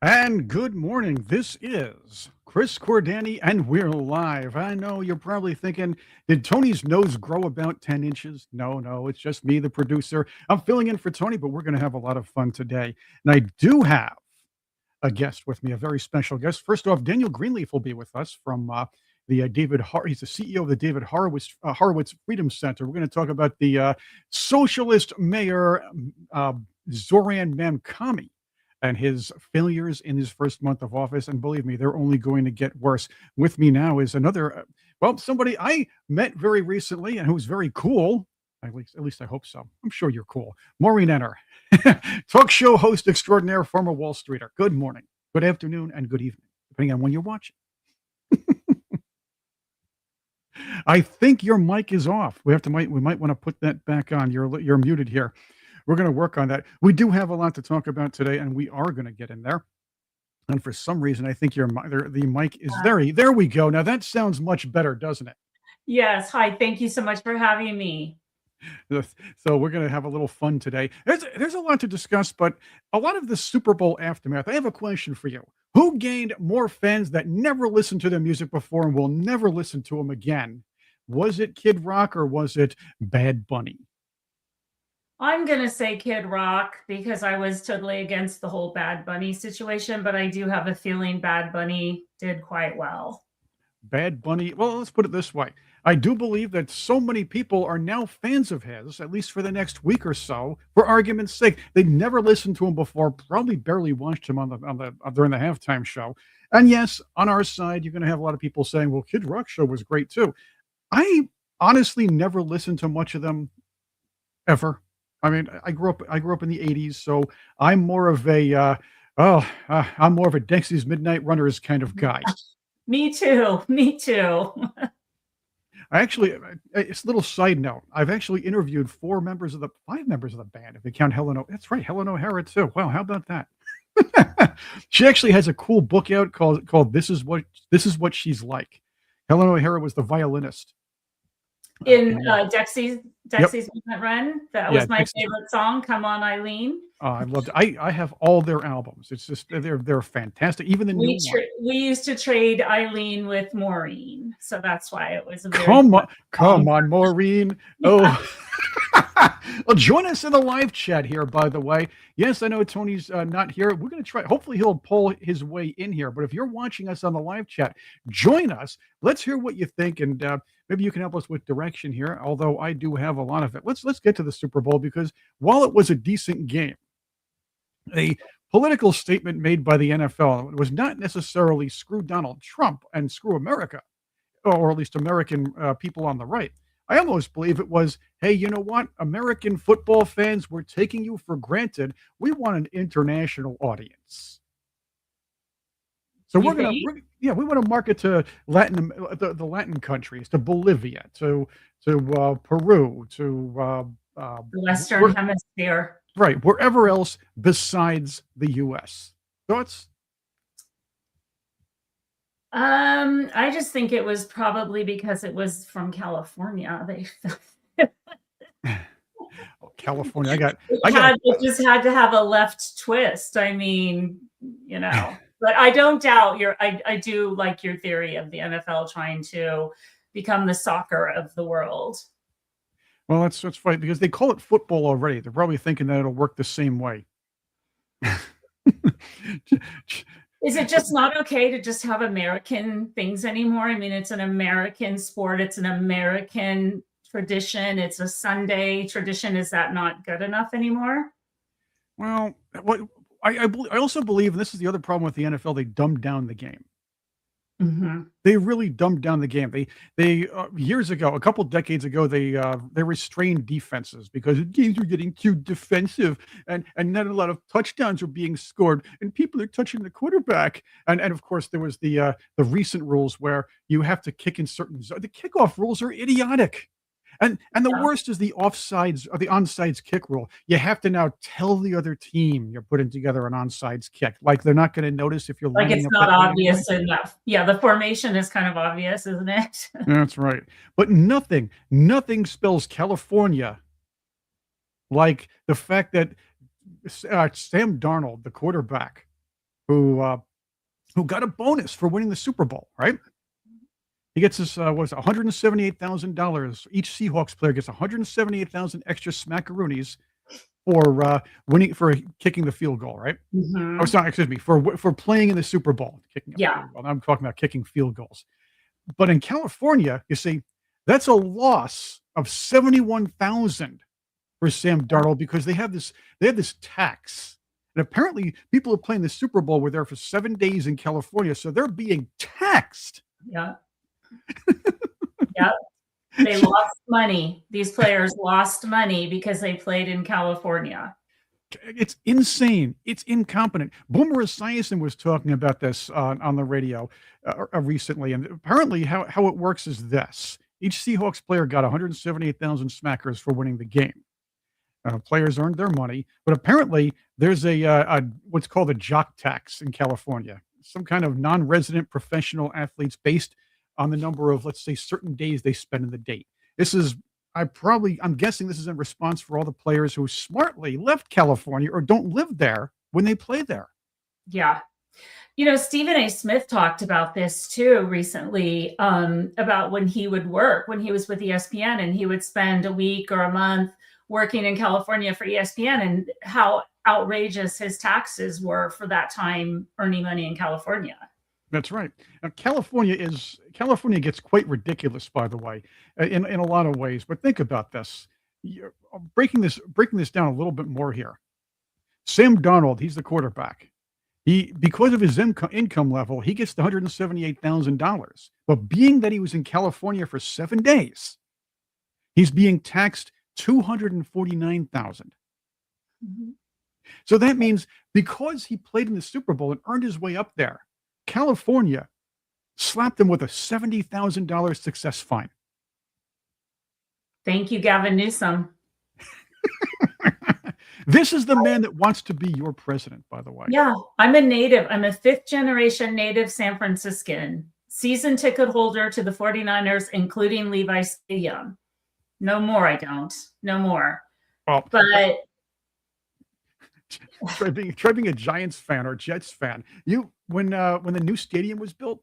And good morning. This is Chris Cordani, and we're live. I know you're probably thinking, did Tony's nose grow about 10 inches? No, no, it's just me, the producer. I'm filling in for Tony, but we're going to have a lot of fun today. And I do have a guest with me, a very special guest. First off, Daniel Greenfield will be with us from he's the CEO of the David Horowitz Freedom Center. We're going to talk about the socialist mayor, uh, Zohran Mamdani, and his failures in his first month of office. And believe me, they're only going to get worse. With me now is another, somebody I met very recently and who's very cool. At least I hope so. I'm sure you're cool. Maureen Ennor, talk show host extraordinaire, former Wall Streeter. Good morning, good afternoon, and good evening, depending on when you're watching. I think your mic is off. We might want to put that back on. You're muted here. We're going to work on that. We do have a lot to talk about today, and we are going to get in there. And for some reason, I think the mic is there we go. Now that sounds much better, doesn't it? Yes. Hi. Thank you so much for having me. So we're going to have a little fun today. There's a lot to discuss, but a lot of the Super Bowl aftermath. I have a question for you. Who gained more fans that never listened to their music before and will never listen to them again? Was it Kid Rock or was it Bad Bunny? I'm going to say Kid Rock because I was totally against the whole Bad Bunny situation, but I do have a feeling Bad Bunny did quite well. Bad Bunny. Well, let's put it this way. I do believe that so many people are now fans of his, at least for the next week or so. For argument's sake, they never listened to him before, probably barely watched him on the during the halftime show. And yes, on our side, you're going to have a lot of people saying, "Well, Kid Rock show was great too." I honestly never listened to much of them ever. I mean, I grew up in the '80s, so I'm more of I'm more of a Dexy's Midnight Runners kind of guy. Me too. Me too. It's a little side note. I've actually interviewed five members of the band, if you count Helen. That's right, Helen O'Hara too. Wow, how about that? She actually has a cool book out called "This Is What She's Like." Helen O'Hara was the violinist in Dexy's Midnight Run. That was my favorite song. Come on, Eileen. I loved it. I have all their albums. It's just they're fantastic. Even the new one. We used to trade Eileen with Maureen, so that's why it was a very come on, Maureen. Yeah. Oh. Well, join us in the live chat here, by the way. Yes, I know Tony's not here. We're going to try. Hopefully, he'll pull his way in here. But if you're watching us on the live chat, join us. Let's hear what you think, and maybe you can help us with direction here. Although I do have a lot of it. Let's get to the Super Bowl, because while it was a decent game, a political statement made by the NFL was not necessarily screw Donald Trump and screw America, or at least American people on the right. I almost believe it was, hey, you know what? American football fans, we're taking you for granted. We want an international audience. So we want to market to the Latin countries, to Bolivia, to Peru, to the Western Hemisphere. Right, wherever else besides the U.S. Thoughts? I just think it was probably because it was from California. California. It just had to have a left twist. I mean, but I don't doubt I do like your theory of the NFL trying to become the soccer of the world. Well, that's right, because they call it football already. They're probably thinking that it'll work the same way. Is it just not okay to just have American things anymore? I mean, it's an American sport. It's an American tradition. It's a Sunday tradition. Is that not good enough anymore? Well, I also believe, and this is the other problem with the NFL, they dumbed down the game. Mm-hmm. They really dumbed down the game. They years ago, a couple decades ago, they restrained defenses because games were getting too defensive, and not a lot of touchdowns are being scored, and people are touching the quarterback. And of course, there was the recent rules where you have to kick in certain zones. The kickoff rules are idiotic. And the worst is the offsides or the onside kick rule. You have to now tell the other team you're putting together an onside kick. Like they're not going to notice if you're like it's not obvious enough. Yeah, the formation is kind of obvious, isn't it? That's right. But nothing spells California like the fact that Sam Darnold, the quarterback, who got a bonus for winning the Super Bowl, right? He gets this, was $178,000. Each Seahawks player gets 178,000 extra smackaroonies for winning for kicking the field goal, right? Oh, Mhm. sorry, excuse me, for playing in the Super Bowl, kicking a Yeah. field goal. I'm talking about kicking field goals. But in California, you see, that's a loss of 71,000 for Sam Darnold because they have this tax. And apparently people who are playing the Super Bowl were there for 7 days in California, so they're being taxed. Yeah. Yep. They lost money. These players lost money because they played in California. It's insane. It's incompetent. Boomer Esiason was talking about this on the radio recently, and apparently how it works is this: each Seahawks player got 178,000 smackers for winning the game. Players earned their money, but apparently there's a what's called a jock tax in California, some kind of non-resident professional athletes based on the number of, let's say, certain days they spend in the date. This is I'm guessing this is in response for all the players who smartly left California or don't live there when they play there. Yeah. Stephen A. Smith talked about this too recently, about when he would work, when he was with ESPN, and he would spend a week or a month working in California for ESPN, and how outrageous his taxes were for that time earning money in California. That's right. Now, California gets quite ridiculous, by the way, in a lot of ways. But think about this. Breaking this down a little bit more here. Sam Darnold, he's the quarterback. Because of his income level, he gets the $178,000. But being that he was in California for 7 days, he's being taxed $249,000. Mhm. So that means because he played in the Super Bowl and earned his way up there, California slapped him with a $70,000 success fine. Thank you, Gavin Newsom. This is the man that wants to be your president, by the way. Yeah, I'm a native. I'm a fifth generation native San Franciscan, season ticket holder to the 49ers, including Levi Stadium. No more, I don't. No more. Well, But try being a Giants fan or Jets fan. When the new stadium was built,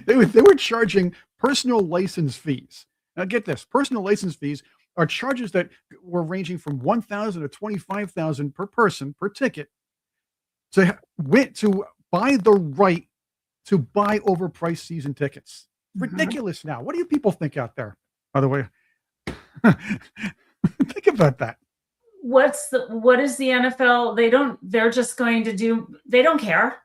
they were charging personal license fees. Now get this, personal license fees are charges that were ranging from 1,000 to 25,000 per person per ticket to buy the right to buy overpriced season tickets. Ridiculous now. What do you people think out there? By the way, think about that. what is the NFL? They're just going to do, they don't care.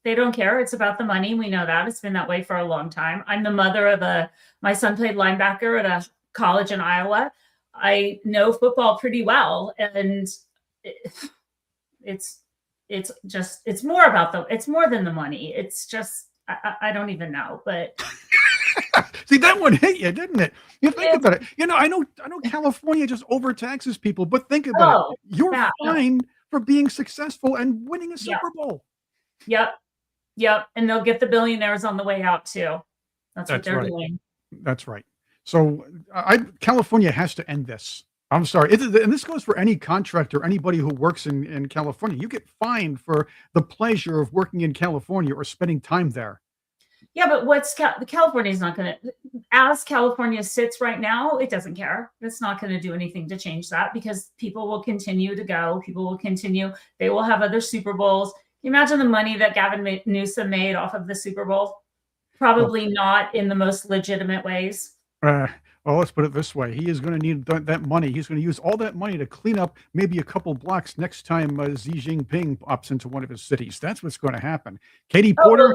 They don't care. It's about the money. We know that. It's been that way for a long time. I'm the mother of my son played linebacker at a college in Iowa. I know football pretty well. And it's more than the money. It's just, I don't even know, but. See, that one hit you, didn't it? You think about it. I know California just overtaxes people, but think about it. You're fine for being successful and winning a Super Bowl. Yep. And they'll get the billionaires on the way out too. That's what they're doing. That's right. So California has to end this. I'm sorry. And this goes for any contractor, anybody who works in California. You get fined for the pleasure of working in California or spending time there. Yeah, but California's not going to, as California sits right now, it doesn't care. It's not going to do anything to change that because people will continue to go. People will continue. They will have other Super Bowls. Can you imagine the money that Gavin Newsom made off of the Super Bowl? Probably not in the most legitimate ways. Well, let's put it this way. He is going to need that money. He's going to use all that money to clean up maybe a couple blocks next time Xi Jinping pops into one of his cities. That's what's going to happen. Katie Porter.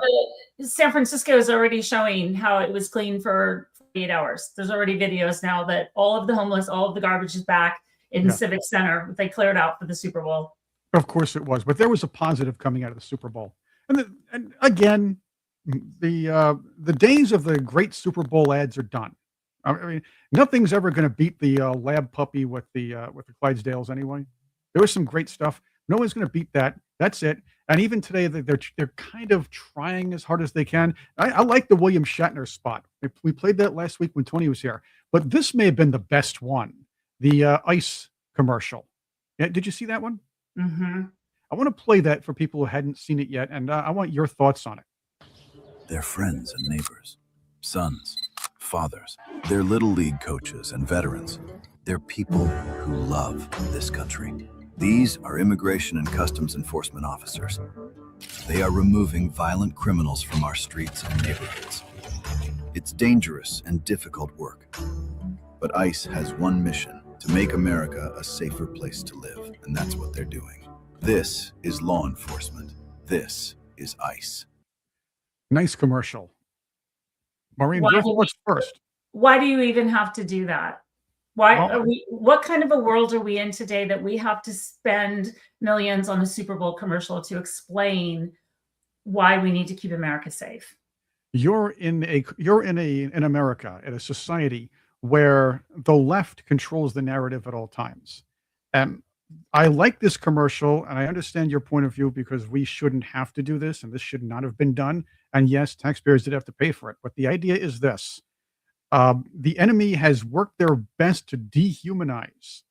San Francisco is already showing how it was clean for 48 hours. There's already videos now that all of the homeless, all of the garbage is back in the Civic Center. They cleared out for the Super Bowl. Of course it was. But there was a positive coming out of the Super Bowl. And again, the days of the great Super Bowl ads are done. I mean, nothing's ever going to beat the lab puppy with the Clydesdales anyway. There was some great stuff. No one's going to beat that. That's it. And even today, they're kind of trying as hard as they can. I like the William Shatner spot. We played that last week when Tony was here. But this may have been the best one. The ice commercial. Yeah, did you see that one? Mm-hmm. I want to play that for people who hadn't seen it yet, and I want your thoughts on it. They're friends and neighbors, sons, fathers. They're little league coaches and veterans. They're people who love this country. These are immigration and customs enforcement officers. They are removing violent criminals from our streets and neighborhoods. It's dangerous and difficult work. But ICE has one mission: to make America a safer place to live, and that's what they're doing. This is law enforcement. This is ICE. Nice commercial. Maureen, your thoughts first. Why do you even have to do that? Why Well, are we? What kind of a world are we in today that we have to spend millions on a Super Bowl commercial to explain why we need to keep America safe? you're in America, in a society where the left controls the narrative at all times. And I like this commercial, and I understand your point of view because we shouldn't have to do this, and this should not have been done. And yes, taxpayers did have to pay for it. But the idea is this: the enemy has worked their best to dehumanize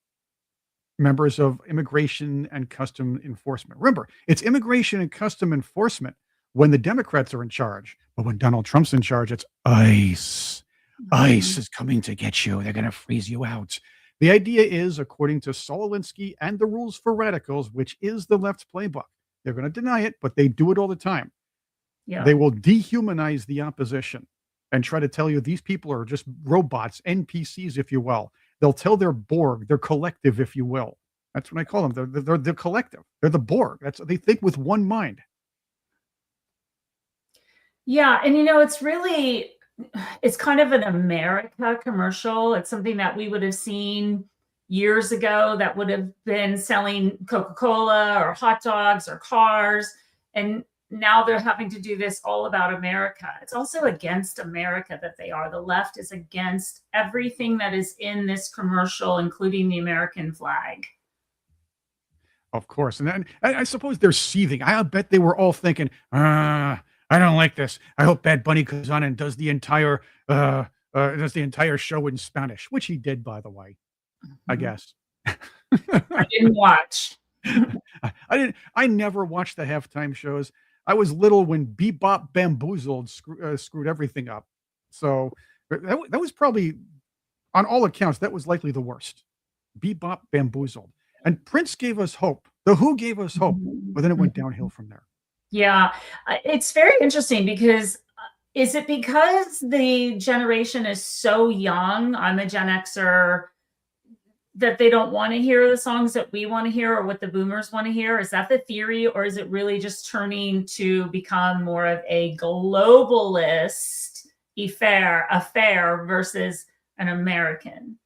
members of immigration and custom enforcement. Remember, it's immigration and custom enforcement when the Democrats are in charge, but when Donald Trump's in charge, it's ICE. ICE is coming to get you. They're going to freeze you out. The idea is, according to Saul Alinsky and the Rules for Radicals, which is the left's playbook, they're going to deny it, but they do it all the time. Yeah. They will dehumanize the opposition and try to tell you these people are just robots, NPCs, if you will. They'll tell their Borg, their collective, if you will. That's what I call them. They're the collective. They're the Borg. They think with one mind. Yeah, and it's kind of an America commercial. It's something that we would have seen years ago that would have been selling Coca-Cola or hot dogs or cars. And now they're having to do this all about America. It's also against America that they are. The left is against everything that is in this commercial, including the American flag. Of course. And then I suppose they're seething. I bet they were all thinking, I don't like this. I hope Bad Bunny comes on and does the entire show in Spanish, which he did, by the way, I guess. I didn't watch. I never watched the halftime shows. I was little when Bebop Bamboozled screwed everything up. So that was probably, on all accounts, that was likely the worst. Bebop Bamboozled. And Prince gave us hope. The Who gave us hope, but then it went downhill from there. Yeah, it's very interesting because is it because the generation is so young? I'm a Gen Xer, that they don't want to hear the songs that we want to hear or what the boomers want to hear? Is that the theory, or is it really just turning to become more of a globalist affair versus an American?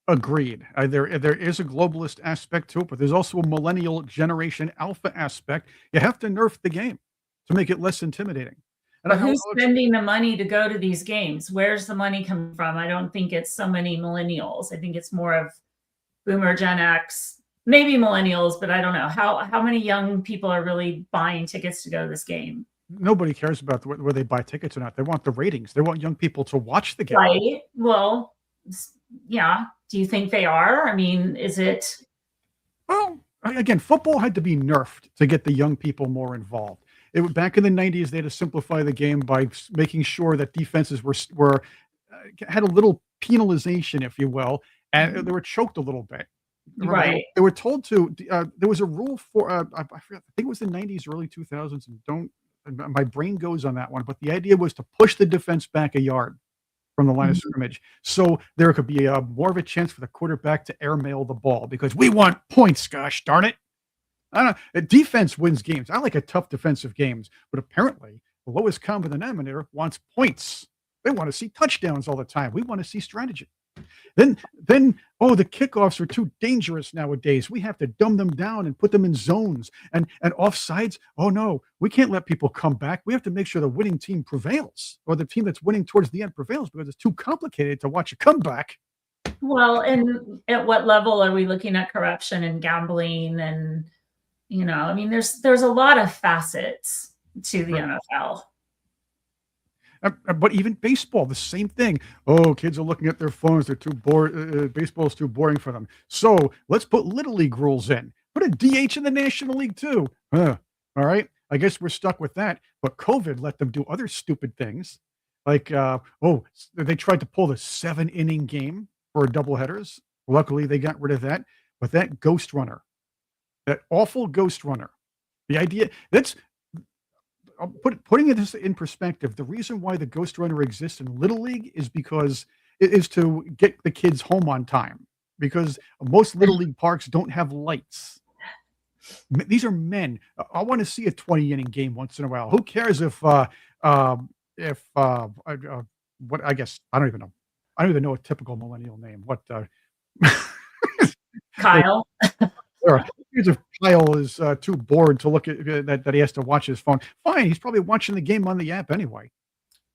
Agreed. There is a globalist aspect to it, but there's also a millennial generation alpha aspect. You have to nerf the game to make it less intimidating. And who's spending the money to go to these games? Where's the money coming from? I don't think it's so many millennials. I think it's more of Boomer, Gen X, maybe millennials, but I don't know. How many young people are really buying tickets to go to this game? Nobody cares about where they buy tickets or not. They want the ratings. They want young people to watch the game. Right. Well, yeah. Do you think they are? I mean, is it? Well, again, football had to be nerfed to get the young people more involved. Back in the 90s, they had to simplify the game by making sure that defenses had a little penalization, if you will, and they were choked a little bit. Right. They were told to. There was a rule for I forgot, I think it was the 90s, early 2000s, and my brain goes on that one. But the idea was to push the defense back a yard from the line of scrimmage, so there could be more of a chance for the quarterback to airmail the ball, because we want points, gosh darn it. I don't know. Defense wins games. I like a tough defensive games, but apparently the lowest common denominator wants points. They want to see touchdowns all the time. We want to see strategy. Then, the kickoffs are too dangerous nowadays. We have to dumb them down and put them in zones and offsides. Oh no, we can't let people come back. We have to make sure the winning team prevails, or the team that's winning towards the end prevails, because it's too complicated to watch a comeback. Well, and at what level are we looking at corruption and gambling? And, I mean, there's a lot of facets to the NFL. But even baseball, the same thing. Oh, kids are looking at their phones. They're too bored. Baseball's too boring for them. So let's put Little League rules in. Put a DH in the National League too. Huh. All right. I guess we're stuck with that. But COVID let them do other stupid things. Like, they tried to pull the 7-inning game for doubleheaders. Luckily, they got rid of that. But that ghost runner, that awful ghost runner, the idea that's putting it in perspective. The reason why the ghost runner exists in Little League is because it is to get the kids home on time, because most Little League parks don't have lights. These are men. I want to see a 20-inning game once in a while. Who cares if what I guess I don't even know. I don't even know a typical millennial name. What Kyle. Here's if Kyle is too bored to look at that he has to watch his phone. Fine, he's probably watching the game on the app anyway.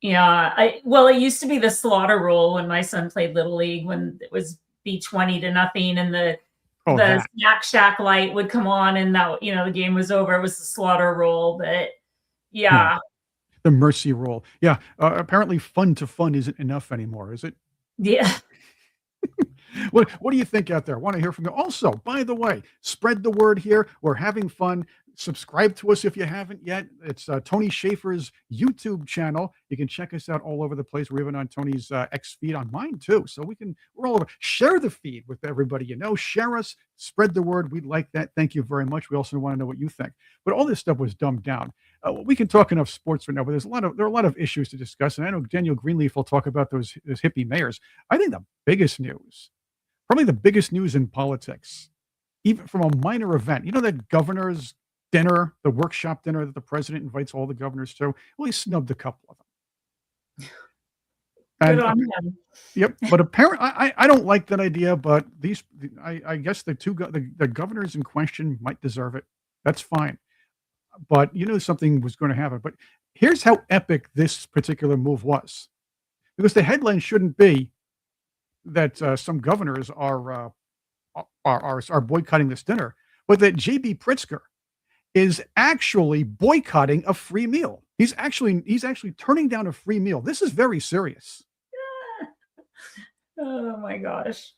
Yeah, it used to be the slaughter rule when my son played Little League, when it was be 20-0, and the snack shack light would come on, and that the game was over. It was the slaughter rule, but yeah. The mercy rule. Yeah, apparently fun to fun isn't enough anymore, is it? Yeah. What do you think out there? Want to hear from you. Also, by the way, spread the word here. We're having fun. Subscribe to us if you haven't yet. It's Tony Shaffer's YouTube channel. You can check us out all over the place. We're even on Tony's X feed, on mine too. So we're all over. Share the feed with everybody you know. Share us. Spread the word. We'd like that. Thank you very much. We also want to know what you think. But all this stuff was dumbed down. We can talk enough sports right now, but there are a lot of issues to discuss. And I know Daniel Greenfield will talk about those hippie mayors. I think the biggest news, probably the biggest news in politics, even from a minor event, that governor's dinner, the workshop dinner that the president invites all the governors to. Well, he snubbed a couple of them. Good on him. Yep. But apparently, I don't like that idea. But I guess the governors in question might deserve it. That's fine. But something was going to happen. But here's how epic this particular move was, because the headline shouldn't be that some governors are boycotting this dinner, but that J.B. Pritzker is actually boycotting a free meal. He's actually turning down a free meal. This is very serious. Oh my gosh.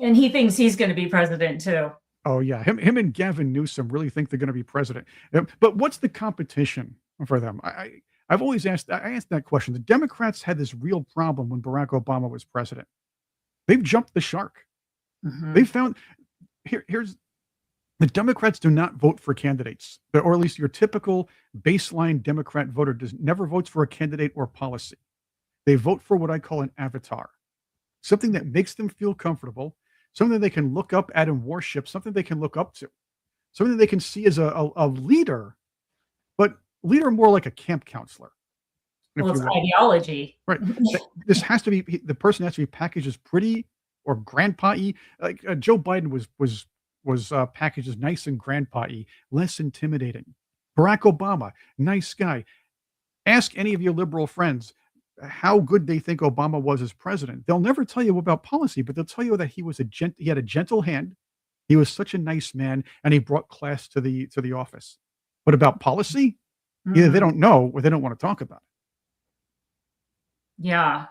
And he thinks he's going to be president too. Oh yeah, him and Gavin Newsom really think they're going to be president. But what's the competition for them? I've always asked that question. The Democrats had this real problem when Barack Obama was president. They've jumped the shark. Mm-hmm. They found here's the Democrats do not vote for candidates, or at least your typical baseline Democrat voter never votes for a candidate or policy. They vote for what I call an avatar, something that makes them feel comfortable, something they can look up at and worship, something they can look up to, something they can see as a leader, but leader more like a camp counselor. Well, it's ideology. Right. This has to be, the person has to be packaged as pretty or grandpa-y. Like Joe Biden was packaged as nice and grandpa-y, less intimidating. Barack Obama, nice guy. Ask any of your liberal friends how good they think Obama was as president. They'll never tell you about policy, but they'll tell you that he had a gentle hand. He was such a nice man, and he brought class to the office. But about policy, either they don't know or they don't want to talk about it. Yeah.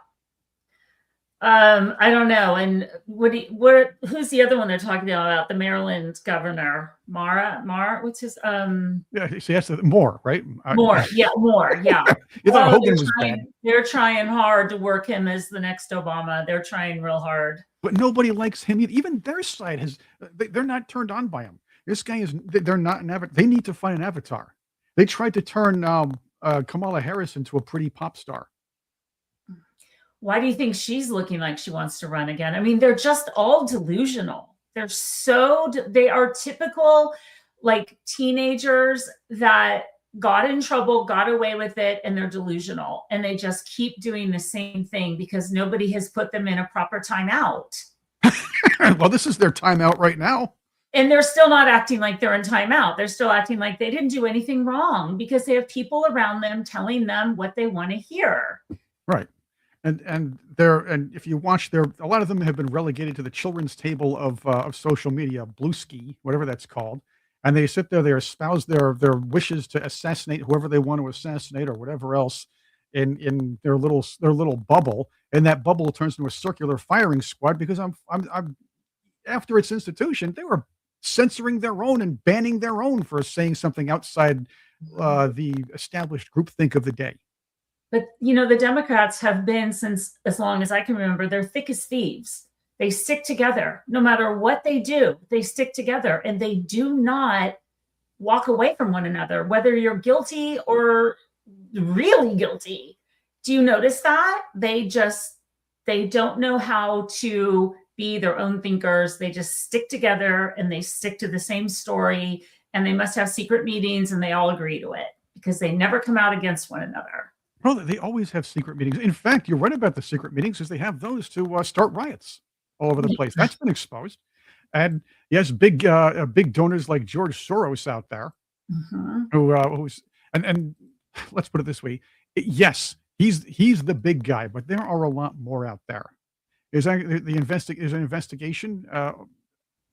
I don't know. And who's the other one they're talking about? The Maryland governor, Mara, what's his, Yeah, see, that's Moore, right? Moore. Yeah. You thought Hogan was bad. They're trying hard to work him as the next Obama. They're trying real hard. But nobody likes him. Even their side they're not turned on by him. This guy they're not an avatar. They need to find an avatar. They tried to turn Kamala Harris into a pretty pop star. Why do you think she's looking like she wants to run again? I mean, they're just all delusional. They are typical like teenagers that got in trouble, got away with it, and they're delusional. And they just keep doing the same thing because nobody has put them in a proper timeout. Well, this is their timeout right now. And they're still not acting like they're in timeout. They're still acting like they didn't do anything wrong because they have people around them telling them what they want to hear. Right. And if you watch a lot of them have been relegated to the children's table of social media, Bluesky, whatever that's called, and they sit there, they espouse their wishes to assassinate whoever they want to assassinate or whatever else in their little bubble, and that bubble turns into a circular firing squad because after its institution, they were censoring their own and banning their own for saying something outside the established groupthink of the day. But the Democrats have been, since as long as I can remember, they're thick as thieves. They stick together. No matter what they do, they stick together, and they do not walk away from one another, whether you're guilty or really guilty. Do you notice that? They don't know how to be their own thinkers. They just stick together and they stick to the same story, and they must have secret meetings and they all agree to it because they never come out against one another. Well, they always have secret meetings. In fact, you're right about the secret meetings because they have those to start riots all over the place. That's been exposed. And yes, big donors like George Soros out there, who's and let's put it this way. Yes, he's the big guy, but there are a lot more out there. There's an investigation,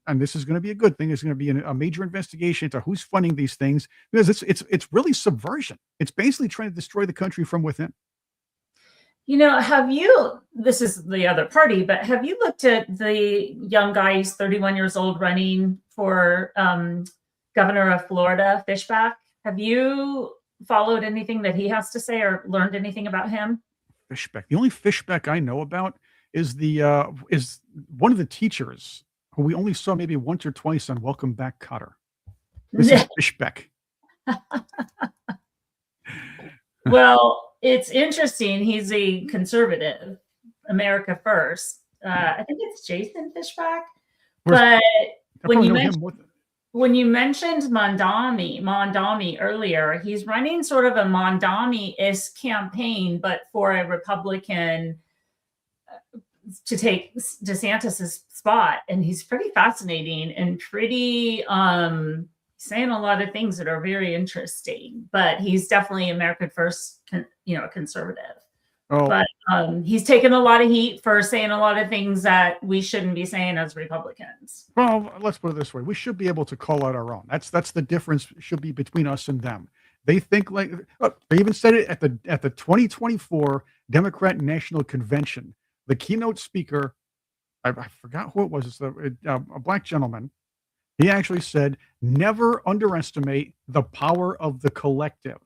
and this is going to be a good thing. There's going to be a major investigation into who's funding these things because it's really subversion. It's basically trying to destroy the country from within. This is the other party, but have you looked at the young guy, he's 31 years old, running for governor of Florida, Fishback? Have you followed anything that he has to say or learned anything about him? Fishback. The only Fishback I know about is is one of the teachers who we only saw maybe once or twice on Welcome Back, Kotter. This is Fishback. Well, it's interesting. He's a conservative, America First. I think it's Jason Fishback. But when you mentioned Mamdani earlier, he's running sort of a Mamdani-esque campaign, but for a Republican to take DeSantis's spot. And he's pretty fascinating and pretty saying a lot of things that are very interesting, but he's definitely American First, a conservative. Oh. But he's taken a lot of heat for saying a lot of things that we shouldn't be saying as Republicans. Well, let's put it this way. We should be able to call out our own. That's the difference should be between us and them. They think like, they even said it at the 2024 Democrat National Convention. The keynote speaker, I forgot who it was. It's a black gentleman. He actually said, never underestimate the power of the collective.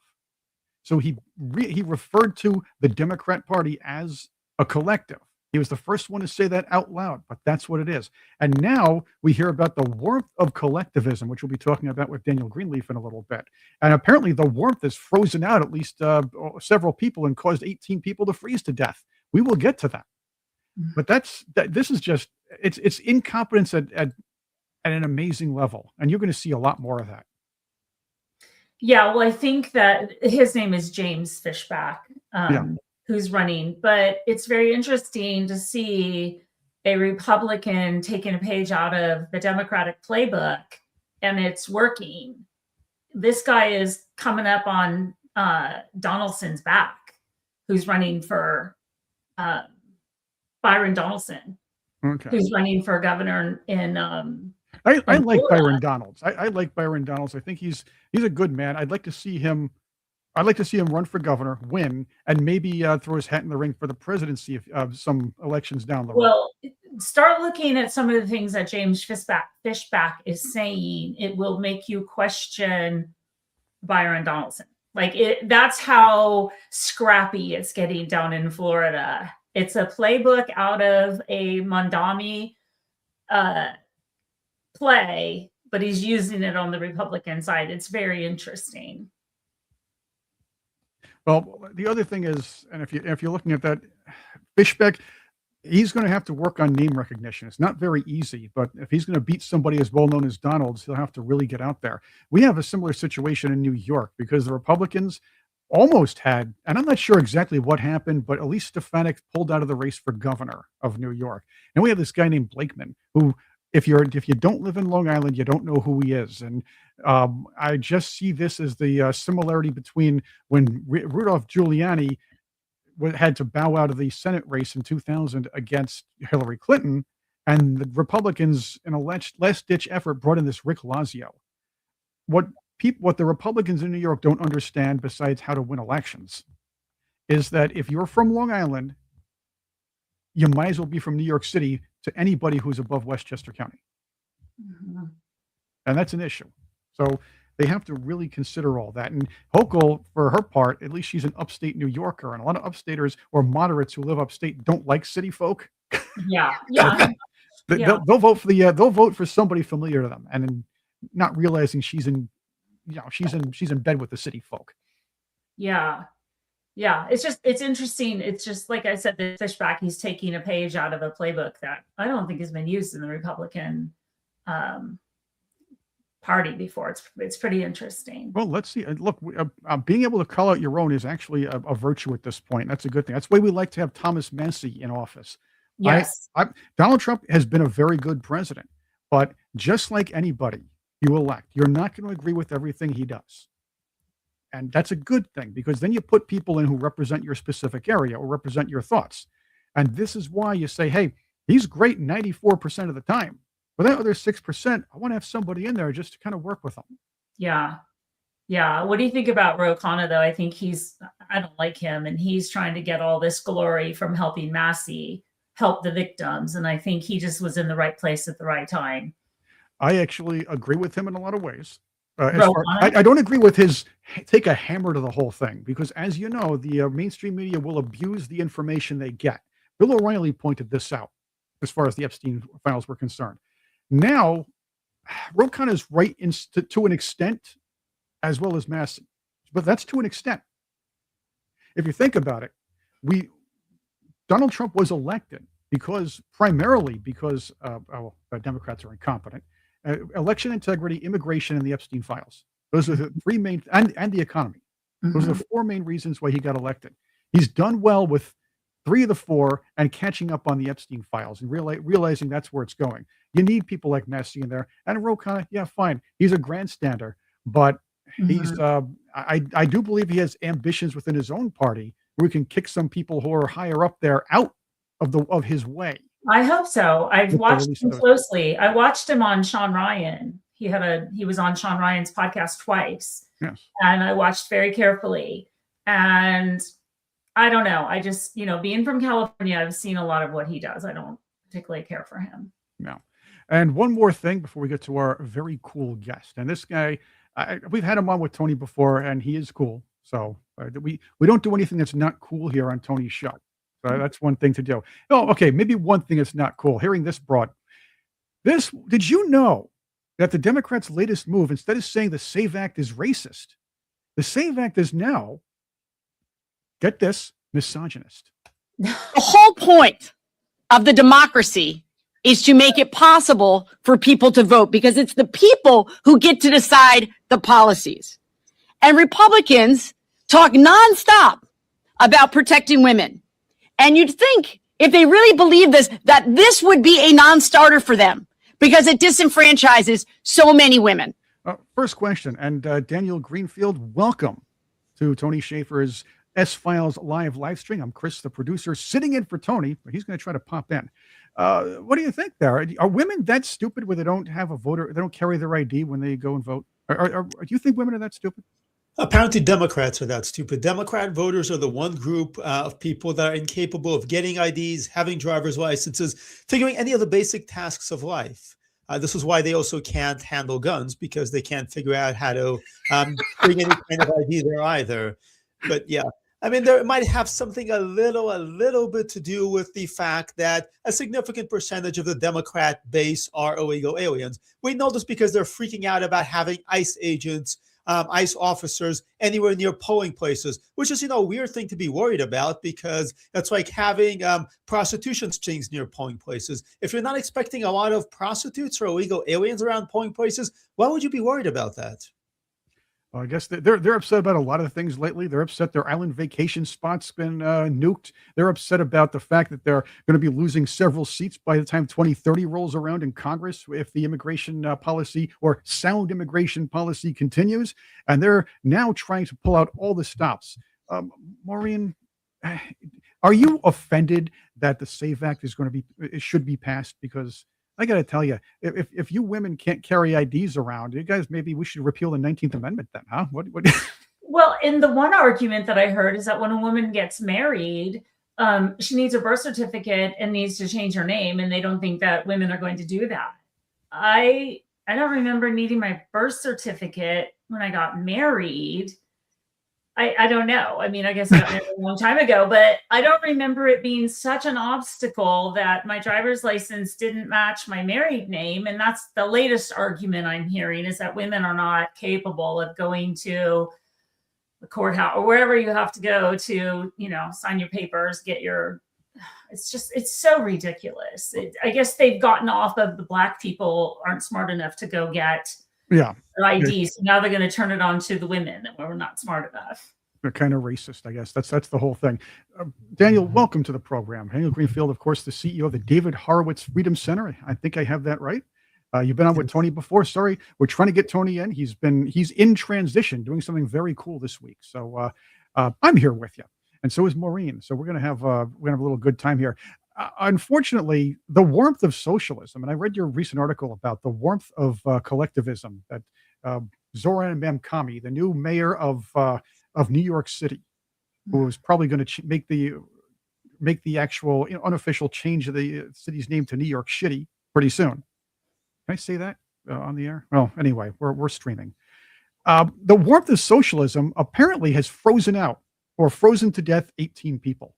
So he referred to the Democrat Party as a collective. He was the first one to say that out loud, but that's what it is. And now we hear about the warmth of collectivism, which we'll be talking about with Daniel Greenfield in a little bit. And apparently the warmth has frozen out at least several people and caused 18 people to freeze to death. We will get to that. But this is just, it's incompetence at an amazing level. And you're going to see a lot more of that. Yeah, well, I think that his name is James Fishback, who's running. But it's very interesting to see a Republican taking a page out of the Democratic playbook, and it's working. This guy is coming up on Donaldson's back, who's running for Byron Donaldson, who's running for governor in I like Byron Donalds. I like Byron Donalds. I think he's a good man. I'd like to see him run for governor, win, and maybe throw his hat in the ring for the presidency of some elections down the road. Well, start looking at some of the things that James Fishback is saying. It will make you question Byron Donaldson. That's how scrappy it's getting down in Florida. It's a playbook out of a Mamdani play, but he's using it on the Republican side. It's very interesting. Well, the other thing is, and if you're looking at that, Fishback, he's going to have to work on name recognition. It's not very easy, but if he's going to beat somebody as well known as Donalds, he'll have to really get out there. We have a similar situation in New York because the Republicans almost had, and I'm not sure exactly what happened, but at least Stefanik pulled out of the race for governor of New York. And we have this guy named Blakeman who, if you don't live in Long Island, you don't know who he is. And I just see this as the similarity between when Rudolph Giuliani had to bow out of the Senate race in 2000 against Hillary Clinton, and the Republicans, in a last-ditch effort, brought in this Rick Lazio. What the Republicans in New York don't understand, besides how to win elections, is that if you're from Long Island, you might as well be from New York City to anybody who's above Westchester County. Mhm. And that's an issue. So they have to really consider all that. And Hochul, for her part, at least she's an upstate New Yorker, and a lot of upstaters or moderates who live upstate don't like city folk. Yeah. Yeah. Yeah. They'll vote for they'll vote for somebody familiar to them, and then not realizing she's in bed with the city folk. Yeah. Yeah. It's interesting. It's just like I said, the Fishback, he's taking a page out of a playbook that I don't think has been used in the Republican party before. It's pretty interesting. Well, let's see. Look, being able to call out your own is actually a virtue at this point. That's a good thing. That's why we like to have Thomas Massey in office. Yes. Donald Trump has been a very good president, but just like anybody you elect, you're not going to agree with everything he does. And that's a good thing, because then you put people in who represent your specific area or represent your thoughts. And this is why you say, hey, he's great 94% of the time. But that other 6%, I want to have somebody in there just to kind of work with them. Yeah. Yeah. What do you think about Ro Khanna, though? I think I don't like him, and he's trying to get all this glory from helping Massey help the victims. And I think he just was in the right place at the right time. I actually agree with him in a lot of ways. I don't agree with his take a hammer to the whole thing, because, as you know, the mainstream media will abuse the information they get. Bill O'Reilly pointed this out as far as the Epstein files were concerned. Now, Ro Khanna is right to an extent, as well as Massey, but that's to an extent. If you think about it, Donald Trump was elected primarily because Democrats are incompetent. Election integrity, immigration, and the Epstein files. Those are the three main, and the economy. Those are the four main reasons why he got elected. He's done well with three of the four and catching up on the Epstein files and realizing that's where it's going. You need people like Massey in there. And Ro Khanna, yeah, fine. He's a grandstander, but he's I do believe he has ambitions within his own party where we can kick some people who are higher up there out of his way. I hope so. I've watched him closely. I watched him on Sean Ryan. He was on Sean Ryan's podcast twice. Yes. And I watched very carefully. And I don't know. I just, being from California, I've seen a lot of what he does. I don't particularly care for him. No. And one more thing before we get to our very cool guest. And this guy, we've had him on with Tony before, and he is cool. So we don't do anything that's not cool here on Tony's show. So that's one thing to do. Oh, okay. Maybe one thing that's not cool. Hearing this broad. Did you know that the Democrats' latest move, instead of saying the SAVE Act is racist, the SAVE Act is now, get this, misogynist. The whole point of the democracy is to make it possible for people to vote, because it's the people who get to decide the policies. And Republicans talk nonstop about protecting women. And you'd think, if they really believe this, that this would be a non-starter for them, because it disenfranchises so many women. First question, and Daniel Greenfield, welcome to Tony Shaffer's S-Files live stream. I'm Chris, the producer, sitting in for Tony, but he's going to try to pop in. What do you think there? Are women that stupid where they don't have a voter, they don't carry their ID when they go and vote? Do you think women are that stupid? Apparently, Democrats are that stupid. Democrat voters are the one group of people that are incapable of getting IDs, having driver's licenses, figuring any of the basic tasks of life. This is why they also can't handle guns, because they can't figure out how to bring any kind of ID there either. But yeah, I mean, there might have something a little bit to do with the fact that a significant percentage of the Democrat base are illegal aliens. We know this because they're freaking out about having ICE agents, ICE officers anywhere near polling places, which is, a weird thing to be worried about, because that's like having prostitution stings near polling places. If you're not expecting a lot of prostitutes or illegal aliens around polling places, why would you be worried about that? Well, I guess they're upset about a lot of things lately. They're upset their island vacation spot's been nuked. They're upset about the fact that they're going to be losing several seats by the time 2030 rolls around in Congress if the immigration policy or sound immigration policy continues. And they're now trying to pull out all the stops. Maureen, are you offended that the SAVE Act it should be passed? Because I got to tell you, if you women can't carry IDs around, you guys, maybe we should repeal the 19th Amendment then, huh? What? Well, and the one argument that I heard is that when a woman gets married, she needs a birth certificate and needs to change her name, and they don't think that women are going to do that. I don't remember needing my birth certificate when I got married. I don't know. I mean, I guess I got married a long time ago, but I don't remember it being such an obstacle that my driver's license didn't match my married name. And that's the latest argument I'm hearing, is that women are not capable of going to the courthouse or wherever you have to go to, sign your papers, it's so ridiculous. I guess they've gotten off of the Black people aren't smart enough to go get their IDs. So now they're going to turn it on to the women that we're not smart enough. They're kind of racist, I guess. That's the whole thing. Daniel, welcome to the program. Daniel Greenfield, of course, the CEO of the David Horowitz Freedom Center. I think I have that right. You've been on with Tony before. Sorry, we're trying to get Tony in. He's in transition, doing something very cool this week. So I'm here with you, and so is Maureen. So we're gonna have a little good time here. Unfortunately, the warmth of socialism, and I read your recent article about the warmth of collectivism that Zohran Mamdani, the new mayor of New York City, who is probably going to make the actual unofficial change of the city's name to New York Shitty pretty soon. Can I say that on the air? Well, anyway, we're streaming. The warmth of socialism apparently has frozen to death 18 people.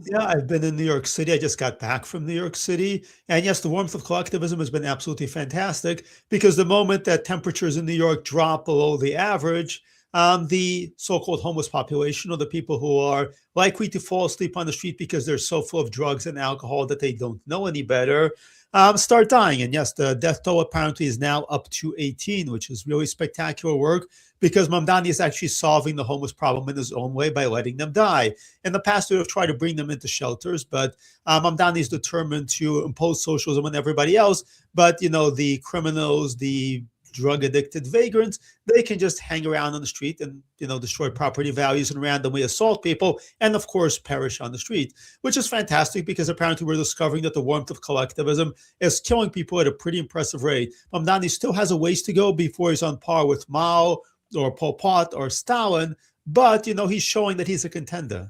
Yeah, I've been in New York City. I just got back from New York City. And yes, the warmth of collectivism has been absolutely fantastic, because the moment that temperatures in New York drop below the average, the so-called homeless population, or the people who are likely to fall asleep on the street because they're so full of drugs and alcohol that they don't know any better, start dying. And yes, the death toll apparently is now up to 18, which is really spectacular work, because Mamdani is actually solving the homeless problem in his own way by letting them die. In the past, we have tried to bring them into shelters, but Mamdani is determined to impose socialism on everybody else. But, the criminals, the drug-addicted vagrants, they can just hang around on the street and, destroy property values and randomly assault people, and of course perish on the street, which is fantastic, because apparently we're discovering that the warmth of collectivism is killing people at a pretty impressive rate. Mamdani still has a ways to go before he's on par with Mao or Pol Pot or Stalin, but, he's showing that he's a contender.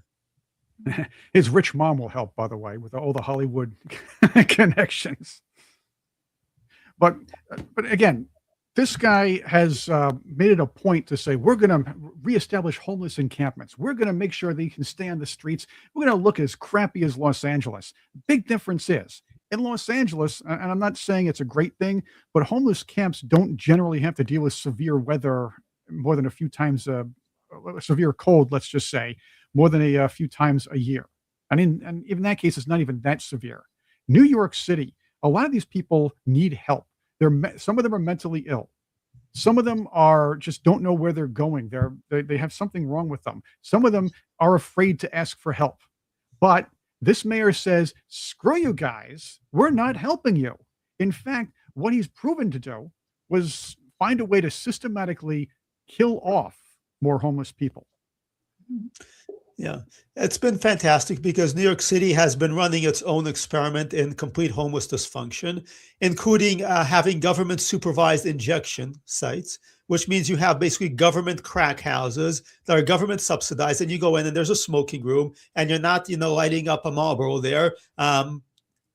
His rich mom will help, by the way, with all the Hollywood connections. But again, this guy has made it a point to say, we're going to reestablish homeless encampments. We're going to make sure they can stay on the streets. We're going to look as crappy as Los Angeles. Big difference is, in Los Angeles, and I'm not saying it's a great thing, but homeless camps don't generally have to deal with severe weather more than a few times, severe cold, let's just say, more than a few times a year. And even in that case, it's not even that severe. New York City, a lot of these people need help. Some of them are mentally ill. Some of them are just don't know where they're going. They have something wrong with them. Some of them are afraid to ask for help. But this mayor says, screw you guys, we're not helping you. In fact, what he's proven to do was find a way to systematically kill off more homeless people. Yeah, it's been fantastic, because New York City has been running its own experiment in complete homeless dysfunction, including having government supervised injection sites, which means you have basically government crack houses that are government subsidized, and you go in and there's a smoking room, and you're not, lighting up a Marlboro there.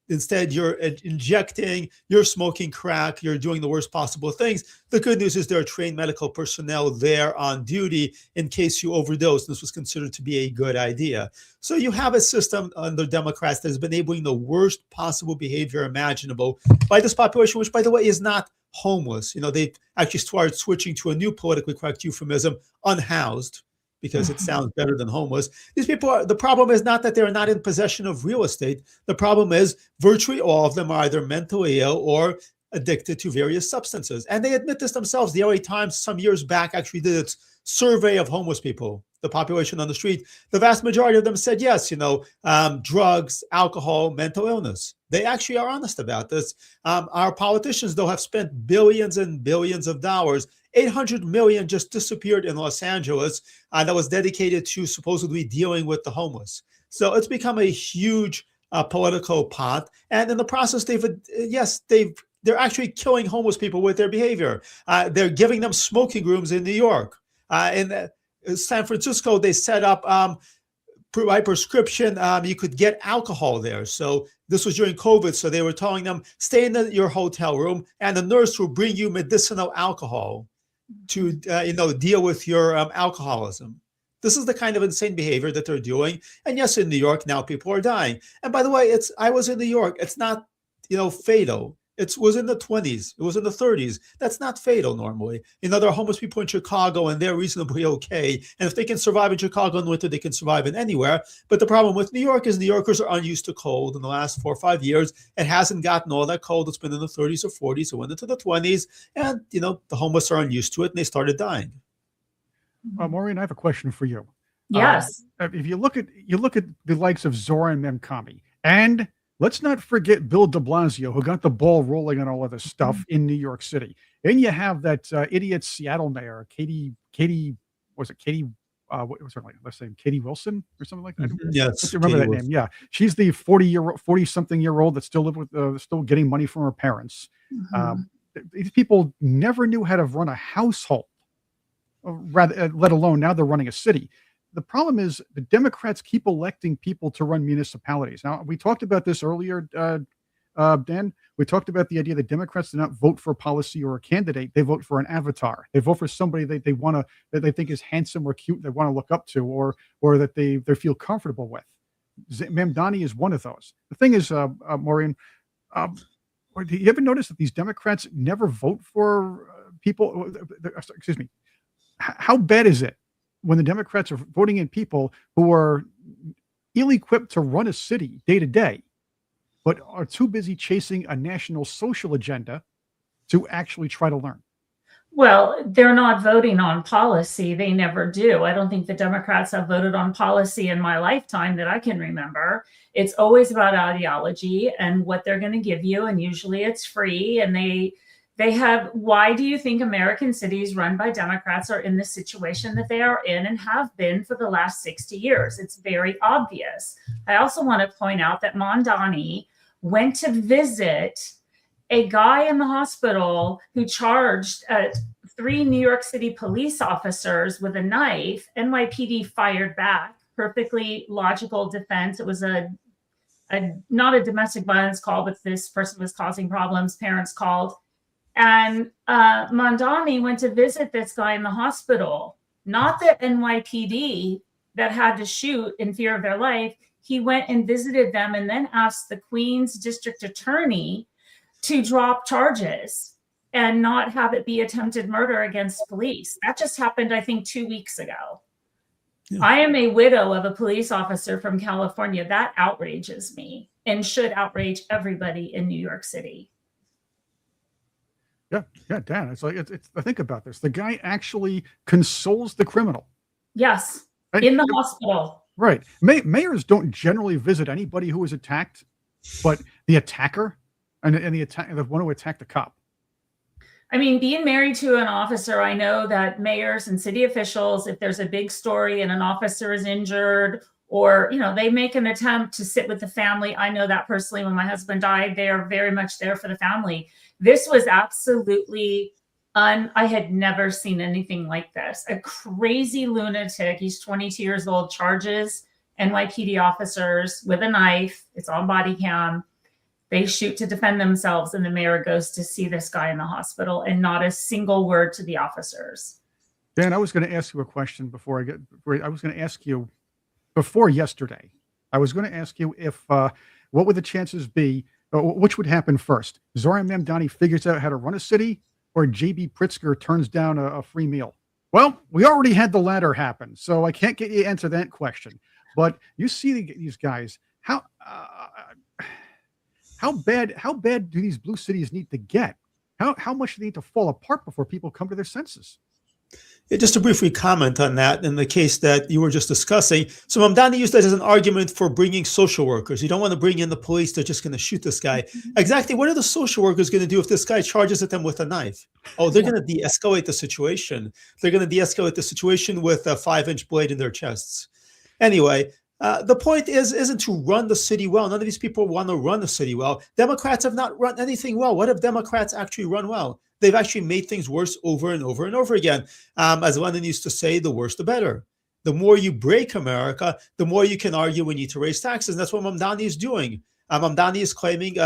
Instead, you're injecting, you're smoking crack, you're doing the worst possible things. The good news is there are trained medical personnel there on duty in case you overdose. This was considered to be a good idea. So you have a system under Democrats that has been enabling the worst possible behavior imaginable by this population, which, by the way, is not homeless. They actually started switching to a new politically correct euphemism, unhoused, because it sounds better than homeless. These people the problem is not that they're not in possession of real estate. The problem is virtually all of them are either mentally ill or addicted to various substances. And they admit this themselves. The LA Times some years back actually did its survey of homeless people, the population on the street. The vast majority of them said yes, drugs, alcohol, mental illness. They actually are honest about this. Our politicians, though, have spent billions and billions of dollars. 800 million just disappeared in Los Angeles that was dedicated to supposedly dealing with the homeless. So it's become a huge political pot. And in the process, they're actually killing homeless people with their behavior. They're giving them smoking rooms in New York. In San Francisco, they set up by prescription, you could get alcohol there. So this was during COVID. So they were telling them, stay in your hotel room and the nurse will bring you medicinal alcohol to, deal with your alcoholism. This is the kind of insane behavior that they're doing. And yes, in New York, now people are dying. And by the way, I was in New York. It's not, fatal. It was in the 20s. It was in the 30s. That's not fatal normally. There are homeless people in Chicago and they're reasonably okay. And if they can survive in Chicago in winter, they can survive in anywhere. But the problem with New York is New Yorkers are unused to cold. In the last 4 or 5 years, it hasn't gotten all that cold. It's been in the 30s or 40s. It went into the 20s. And, the homeless are unused to it and they started dying. Maureen, I have a question for you. Yes. If you look at the likes of Zohran Mamdani, and let's not forget Bill de Blasio, who got the ball rolling on all of this stuff in New York City. And you have that idiot Seattle mayor, Katie, what was her last name? Katie Wilson or something like that? Yes. I remember that name. Yeah. She's the 40-something-year-old that's still living with, still getting money from her parents. These people never knew how to run a household, let alone now they're running a city. The problem is the Democrats keep electing people to run municipalities. Now, we talked about this earlier, Dan. We talked about the idea that Democrats do not vote for policy or a candidate. They vote for an avatar. They vote for somebody that they think is handsome or cute, they want to look up to, or that they feel comfortable with. Mamdani is one of those. The thing is, Maureen, do you ever notice that these Democrats never vote for people? Excuse me. How bad is it when the Democrats are voting in people who are ill-equipped to run a city day to day, but are too busy chasing a national social agenda to actually try to learn? Well, they're not voting on policy. They never do. I don't think the Democrats have voted on policy in my lifetime that I can remember. It's always about ideology and what they're going to give you. And usually it's free. And they have, why do you think American cities run by Democrats are in the situation that they are in and have been for the last 60 years? It's very obvious. I also want to point out that Mamdani went to visit a guy in the hospital who charged 3 New York City police officers with a knife. NYPD fired back. Perfectly logical defense. It was not a domestic violence call, but this person was causing problems. Parents called. And Mamdani went to visit this guy in the hospital, not the NYPD that had to shoot in fear of their life. He went and visited them and then asked the Queens district attorney to drop charges and not have it be attempted murder against police. That just happened, I think, 2 weeks ago. Yeah. I am a widow of a police officer from California. That outrages me and should outrage everybody in New York City. Yeah, Dan. It's like I think about this. The guy actually consoles the criminal. Yes, right? In the hospital. Right. Mayors don't generally visit anybody who is attacked, but the attacker and the one who attacked the cop. I mean, being married to an officer, I know that mayors and city officials, if there's a big story and an officer is injured, or they make an attempt to sit with the family. I know that personally. When my husband died, they are very much there for the family. This was absolutely I had never seen anything like this. A crazy lunatic. He's 22 years old, charges NYPD officers with a knife. It's on body cam. They shoot to defend themselves, and the mayor goes to see this guy in the hospital, and not a single word to the officers. Dan, I was going to ask you a question before I was going to ask you before yesterday. I was going to ask you if what would the chances be? Which would happen first? Zohran Mamdani figures out how to run a city, or J.B. Pritzker turns down a free meal? Well, we already had the latter happen, so I can't get you to answer that question. But you see these guys. How bad do these blue cities need to get? How much do they need to fall apart before people come to their senses? Yeah, just to briefly comment on that, in the case that you were just discussing, so Mamdani used that as an argument for bringing social workers. You don't want to bring in the police; they're just going to shoot this guy. Exactly. What are the social workers going to do if this guy charges at them with a knife? Oh, they're going to de-escalate the situation. They're going to de-escalate the situation with a 5-inch blade in their chests. Anyway. The point isn't to run the city well. None of these people want to run the city well. Democrats have not run anything well. What have Democrats actually run well? They've actually made things worse over and over and over again. As Lenin used to say, the worse the better. The more you break America, the more you can argue we need to raise taxes. And that's what Mamdani is doing. Mamdani is claiming,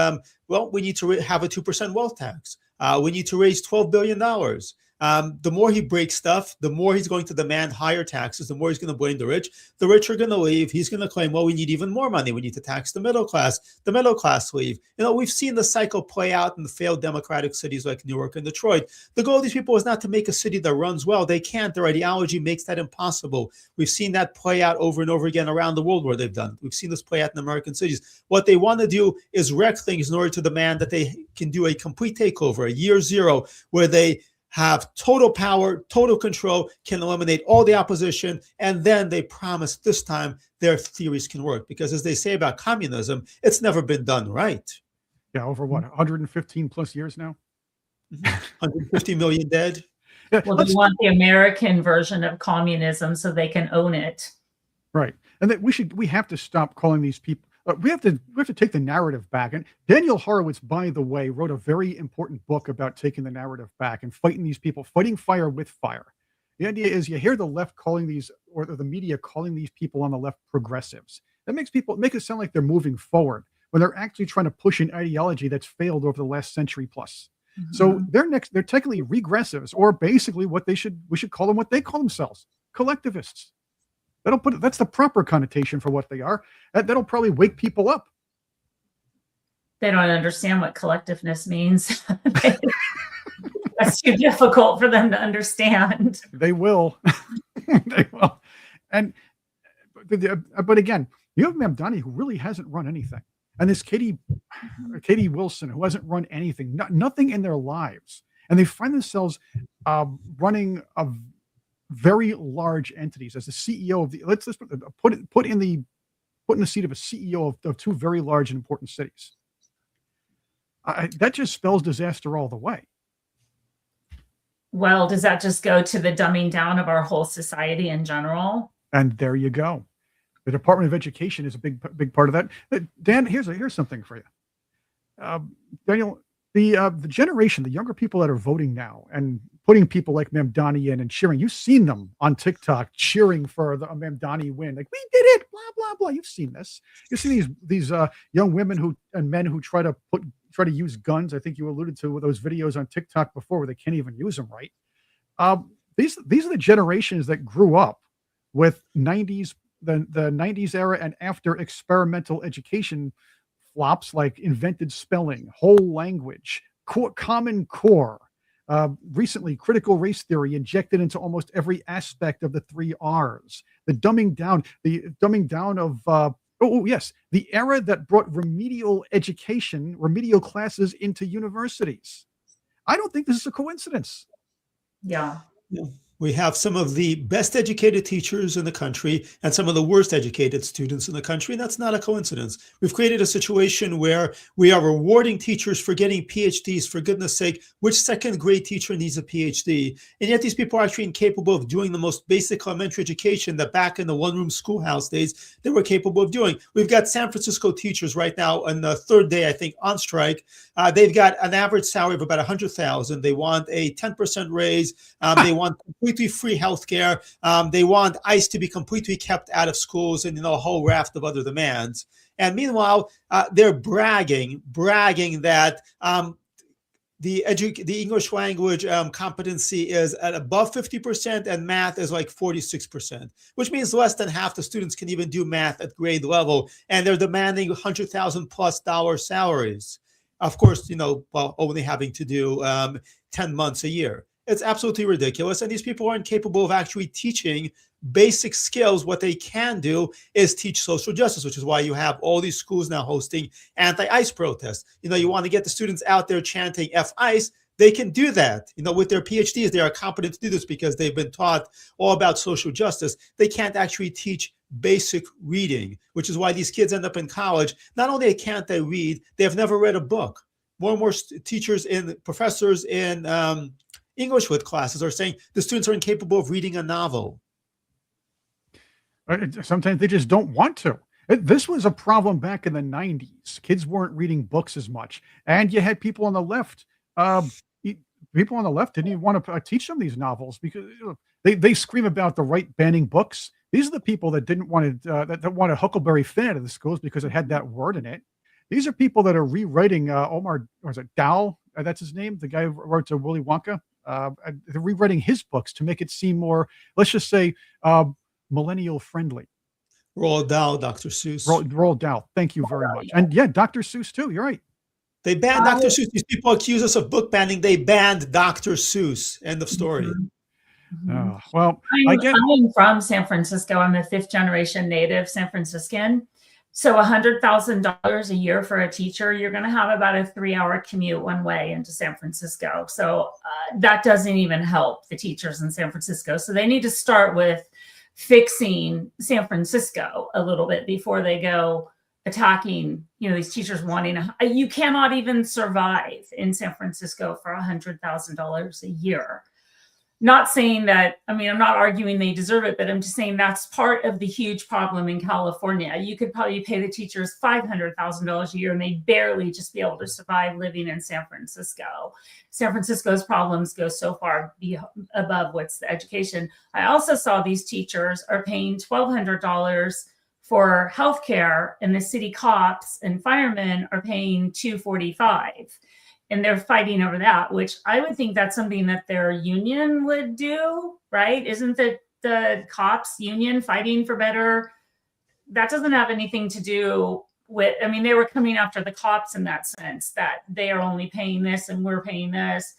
well, we need to have a 2% wealth tax. We need to raise $12 billion. The more he breaks stuff, the more he's going to demand higher taxes, the more he's going to blame the rich. The rich are going to leave. He's going to claim, well, we need even more money. We need to tax the middle class. The middle class leave. We've seen the cycle play out in the failed democratic cities like New York and Detroit. The goal of these people is not to make a city that runs well. They can't. Their ideology makes that impossible. We've seen that play out over and over again around the world where they've done it. We've seen this play out in American cities. What they want to do is wreck things in order to demand that they can do a complete takeover, a year zero, where they have total power, total control, can eliminate all the opposition, and then they promise this time their theories can work. Because as they say about communism, it's never been done right. Yeah, over what, 115 plus years now? 150 million dead. Yeah, Well, they want the American version of communism so they can own it. right. And that we have to stop calling these people. We have to take the narrative back. And Daniel Horowitz, by the way, wrote a very important book about taking the narrative back and fighting these people, fighting fire with fire. The idea is you hear the left calling these, or the media calling these people on the left progressives. That make it sound like they're moving forward when they're actually trying to push an ideology that's failed over the last century plus. Mm-hmm. So they're technically regressives, or basically we should call them what they call themselves, collectivists. That's the proper connotation for what they are. That'll probably wake people up. They don't understand what collectiveness means. That's too difficult for them to understand. They will. They will. And but again, you have Mamdani, who really hasn't run anything, and this Katie Wilson, who hasn't run anything, nothing in their lives, and they find themselves running a very large entities as the CEO of the let's put in the seat of a CEO of two very large and important cities. That just spells disaster all the way. Well, does that just go to the dumbing down of our whole society in general? And there you go. The Department of Education is a big part of that. Dan, here's something for you. Daniel, the generation, the younger people that are voting now and putting people like Mamdani in and cheering, you've seen them on TikTok cheering for a Mamdani win. Like, we did it, blah, blah, blah. You've seen this. You've seen these young women and men who try to use guns. I think you alluded to those videos on TikTok before where they can't even use them right. These are the generations that grew up with the 90s era and after experimental education flops like invented spelling, whole language, common core. Recently, critical race theory injected into almost every aspect of the 3 R's. The dumbing down of the era that brought remedial classes into universities. I don't think this is a coincidence. Yeah. We have some of the best educated teachers in the country and some of the worst educated students in the country, and that's not a coincidence. We've created a situation where we are rewarding teachers for getting PhDs. For goodness sake, which second grade teacher needs a PhD? And yet these people are actually incapable of doing the most basic elementary education that back in the one-room schoolhouse days they were capable of doing. We've got San Francisco teachers right now on the 3rd day, I think, on strike. They've got an average salary of about $100,000. They want a 10% raise. They want completely free healthcare. They want ICE to be completely kept out of schools, and a whole raft of other demands. And meanwhile, they're bragging that the English language competency is at above 50%, and math is like 46%, which means less than half the students can even do math at grade level, and they're demanding $100,000+ salaries. Of course, while only having to do 10 months a year. It's absolutely ridiculous. And these people aren't capable of actually teaching basic skills. What they can do is teach social justice, which is why you have all these schools now hosting anti-ICE protests. You want to get the students out there chanting F ICE. They can do that. With their PhDs, they are competent to do this because they've been taught all about social justice. They can't actually teach basic reading, which is why these kids end up in college. Not only can't they read, they have never read a book. More and more teachers and professors in English lit classes are saying the students are incapable of reading a novel. Sometimes they just don't want to. This was a problem back in the 90s. Kids weren't reading books as much. And you had people on the left. People on the left didn't even want to teach them these novels because they scream about the right banning books. These are the people that didn't want to that wanted Huckleberry Finn out of the schools because it had that word in it. These are people that are rewriting Omar, or is it Dow? That's his name, the guy who wrote Willy Wonka. They're rewriting his books to make it seem more, let's just say, millennial friendly. Roald Dahl, Dr. Seuss. Roald Dahl. Thank you very much. And yeah, Dr. Seuss too. You're right. They banned Dr. Seuss. These people accuse us of book banning. They banned Dr. Seuss. End of story. Well, I'm from San Francisco. I'm a 5th generation native San Franciscan. So $100,000 a year for a teacher, you're going to have about a 3-hour commute one way into San Francisco. So that doesn't even help the teachers in San Francisco. So they need to start with fixing San Francisco a little bit before they go attacking, these teachers wanting you cannot even survive in San Francisco for $100,000 a year. Not saying that, I'm not arguing they deserve it, but I'm just saying that's part of the huge problem in California. You could probably pay the teachers $500,000 a year and they'd barely just be able to survive living in San Francisco. San Francisco's problems go so far above what's the education. I also saw these teachers are paying $1,200 for healthcare, and the city cops and firemen are paying $245. And they're fighting over that, which I would think that's something that their union would do, right? Isn't the cops union fighting for better? That doesn't have anything to do with, they were coming after the cops in that sense, that they are only paying this and we're paying this.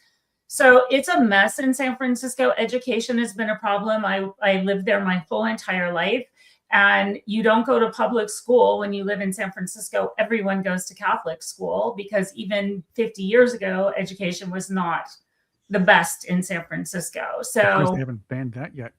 So it's a mess in San Francisco. Education has been a problem. I lived there my whole entire life. And you don't go to public school when you live in San Francisco. Everyone goes to Catholic school because even 50 years ago, education was not the best in San Francisco. So they haven't banned that yet.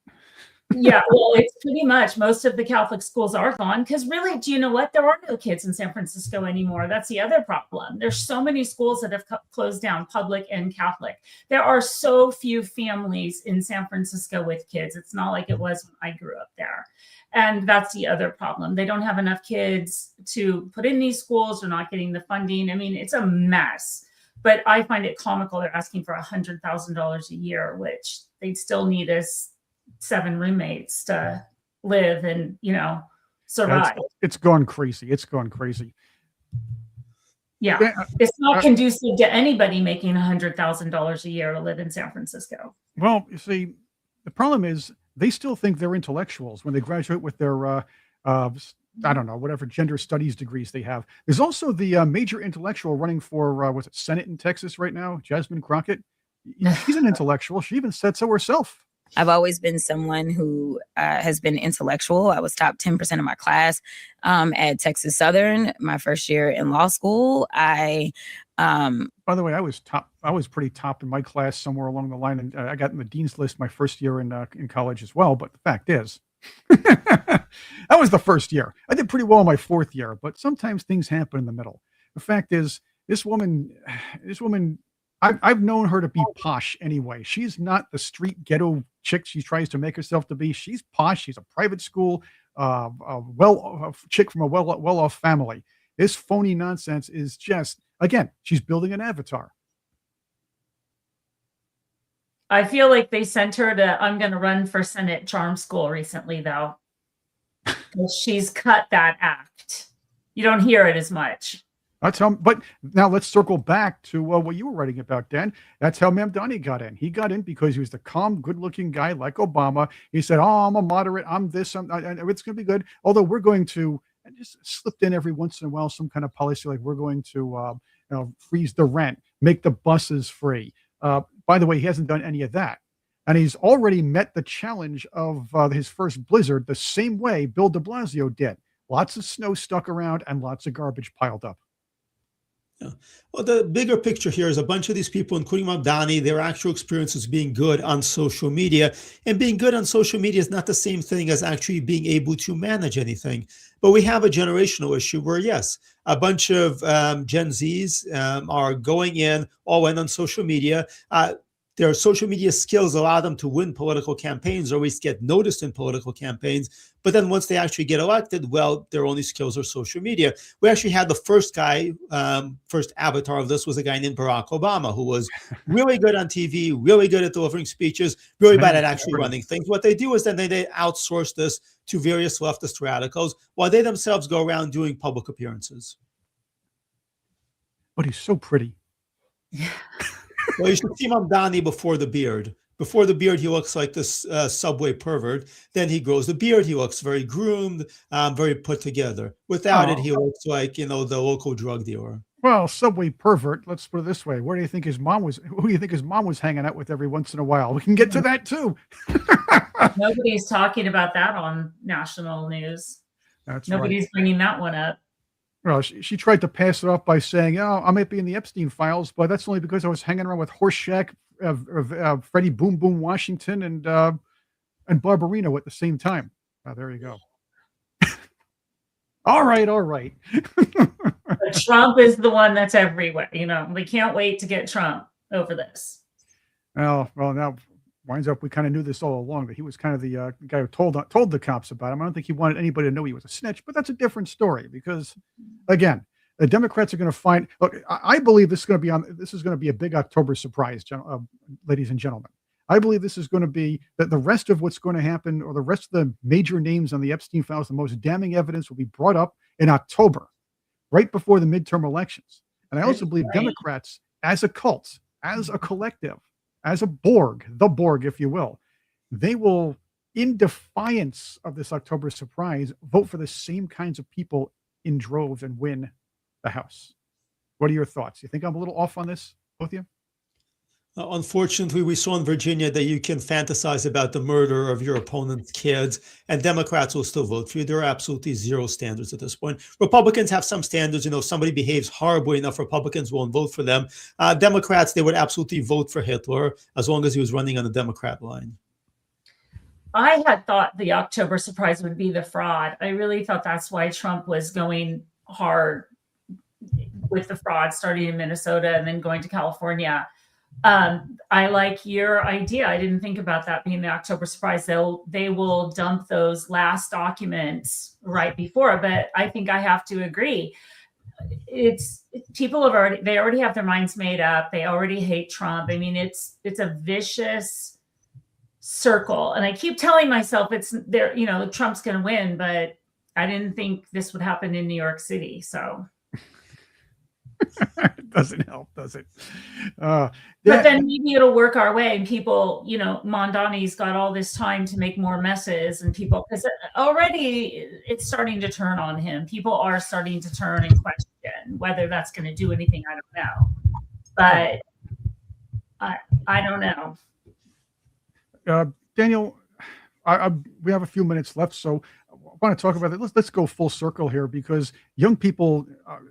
Yeah, well, it's pretty much most of the Catholic schools are gone because really, do you know what? There are no kids in San Francisco anymore. That's the other problem. There's so many schools that have closed down, public and Catholic. There are so few families in San Francisco with kids. It's not like it was when I grew up there. And that's the other problem. They don't have enough kids to put in these schools. They're not getting the funding. It's a mess. But I find it comical. They're asking for $100,000 a year, which they'd still need us 7 roommates to live and, survive. It's gone crazy. It's gone crazy. Yeah. It's not conducive to anybody making $100,000 a year to live in San Francisco. Well, you see, the problem is they still think they're intellectuals when they graduate with their, I don't know, whatever gender studies degrees they have. There's also the major intellectual running for, Senate in Texas right now, Jasmine Crockett. She's an intellectual. She even said so herself. I've always been someone who has been intellectual. I was top 10% of my class at Texas Southern my first year in law school. By the way, I was pretty top in my class somewhere along the line, and I got in the dean's list my first year in college as well. But the fact is, that was the first year. I did pretty well in my 4th year, but sometimes things happen in the middle. The fact is, this woman. I've known her to be posh anyway. She's not the street ghetto chick she tries to make herself to be. She's posh. She's a private school, a chick from a well-off family. This phony nonsense is just, again, she's building an avatar. I feel like they sent her to I'm going to run for Senate charm school recently, though. She's cut that act. You don't hear it as much. That's how, but now let's circle back to what you were writing about, Dan. That's how Mamdani got in. He got in because he was the calm, good-looking guy like Obama. He said, I'm a moderate. I'm this. It's going to be good. Although we're going to, and just slipped in every once in a while, some kind of policy like we're going to freeze the rent, make the buses free. By the way, he hasn't done any of that. And he's already met the challenge of his first blizzard the same way Bill de Blasio did. Lots of snow stuck around and lots of garbage piled up. Yeah. Well, the bigger picture here is a bunch of these people, including Mamdani, their actual experiences being good on social media. And being good on social media is not the same thing as actually being able to manage anything. But we have a generational issue where, yes, a bunch of Gen Zs are going in, all in on social media. Their social media skills allow them to win political campaigns or at least get noticed in political campaigns. But then once they actually get elected, well, their only skills are social media. We actually had the first guy, first avatar of this was a guy named Barack Obama, who was really good on TV, really good at delivering speeches, really bad at actually running things. What they do is then they outsource this to various leftist radicals while they themselves go around doing public appearances. But he's so pretty. Well, you should see Mamdani before the beard. Before the beard, he looks like this subway pervert. Then he grows the beard. He looks very groomed, very put together. Without it, he looks like, the local drug dealer. Well, subway pervert. Let's put it this way: where do you think his mom was? Who do you think his mom was hanging out with every once in a while? We can get to that too. Nobody's talking about that on national news. Nobody's bringing that one up. Well, she tried to pass it off by saying, "Oh, I might be in the Epstein files, but that's only because I was hanging around with Horseshack, Freddie Boom Boom Washington, and Barbarino at the same time." Oh, there you go. All right. But Trump is the one that's everywhere. We can't wait to get Trump over this. Well, now winds up we kind of knew this all along, that he was kind of the guy who told the cops about him. I don't think he wanted anybody to know he was a snitch, but that's a different story because, again, the Democrats are going to find. Look, I believe this is going to be a big October surprise, ladies and gentlemen. I believe this is going to be that the rest of what's going to happen, or the rest of the major names on the Epstein files, the most damning evidence will be brought up in October, right before the midterm elections. And I also believe Democrats, as a cult, as a collective, as a Borg, the Borg, if you will, they will, in defiance of this October surprise, vote for the same kinds of people in droves and win the House. What are your thoughts? You think I'm a little off on this, both of you? Unfortunately, we saw in Virginia that you can fantasize about the murder of your opponent's kids, and Democrats will still vote for you. There are absolutely zero standards at this point. Republicans have some standards. If somebody behaves horribly enough, Republicans won't vote for them. Democrats, they would absolutely vote for Hitler as long as he was running on the Democrat line. I had thought the October surprise would be the fraud. I really thought that's why Trump was going hard with the fraud, starting in Minnesota and then going to California. I like your idea. I didn't think about that being the October surprise. They will dump those last documents right before, but I think I have to agree. People they already have their minds made up. They already hate Trump. I mean, it's a vicious circle. And I keep telling myself it's there, Trump's going to win, but I didn't think this would happen in New York City. So it doesn't help, does it? But then maybe it'll work our way, and people, Mamdani's got all this time to make more messes, and people, because already it's starting to turn on him. People are starting to turn and question whether that's going to do anything. I don't know, but I don't know. Daniel, we have a few minutes left, so I want to talk about it. Let's go full circle here, because